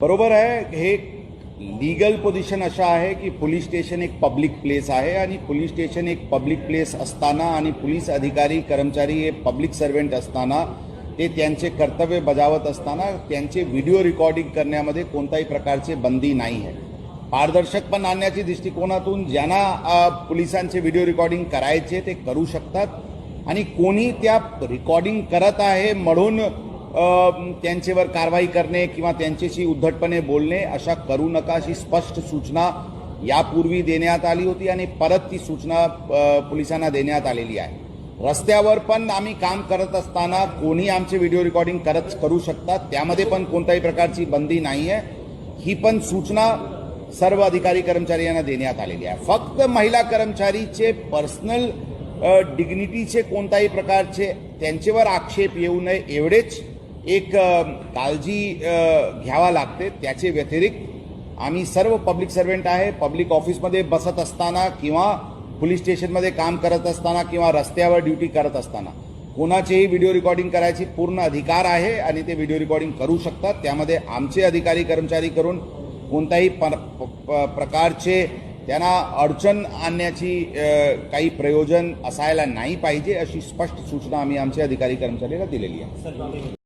बरोबर आहे. हे लीगल पोझिशन अशा आहे की पोलीस स्टेशन एक पब्लिक प्लेस आहे आणि पोलीस स्टेशन एक पब्लिक प्लेस असताना आणि पोलीस अधिकारी कर्मचारी हे पब्लिक सर्वेंट असताना ते त्यांचे कर्तव्य बजावत असताना त्यांचे व्हिडिओ रेकॉर्डिंग करण्यामध्ये कोणत्याही प्रकारचे बंदी नाही आहे. पारदर्शकपण आणण्याच्या दृष्टिकोनातून ज्यांना पोलिसांचे व्हिडिओ रेकॉर्डिंग करायचे ते करू शकतात आणि कोणी त्या रेकॉर्डिंग करत आहे म्हणून त्यांच्यावर कारवाई करणे किंवा त्यांच्याशी उद्धटपणे बोलणे अशा करू नका अशी स्पष्ट सूचना यापूर्वी देण्यात आली होती आणि परत ती सूचना पोलिसांना देण्यात आलेली आहे. रस्त्यावर पण आम्ही काम करत असताना कोणी आमचे व्हिडिओ रेकॉर्डिंग करू शकतात, त्यामध्ये पण कोणत्याही प्रकारची बंदी नाही आहे. ही पण सूचना सर्व अधिकारी कर्मचारी यांना देण्यात आलेली आहे. फक्त महिला कर्मचारीचे पर्सनल डिग्निटीचे कोणत्याही प्रकारचे त्यांच्यावर आक्षेप येऊ नये एवढेच एक काळजी घ्यावा लागते. त्याचे व्यतिरिक्त आम्ही सर्व पब्लिक सर्वेंट आहे, पब्लिक ऑफिसमध्ये बसत असताना किंवा पोलीस स्टेशनमध्ये काम करत असताना किंवा रस्त्यावर ड्युटी करत असताना कोणाचेही व्हिडिओ रेकॉर्डिंग करायची पूर्ण अधिकार आहे आणि ते व्हिडिओ रेकॉर्डिंग करू शकतात. त्यामध्ये आमचे अधिकारी कर्मचारी करून कोणत्याही प्रकारचे त्यांना अडचण आणण्याची काही प्रयोजन असायला नाही पाहिजे अशी स्पष्ट सूचना आम्ही आमच्या अधिकारी कर्मचाऱ्यांना दिलेली आहे.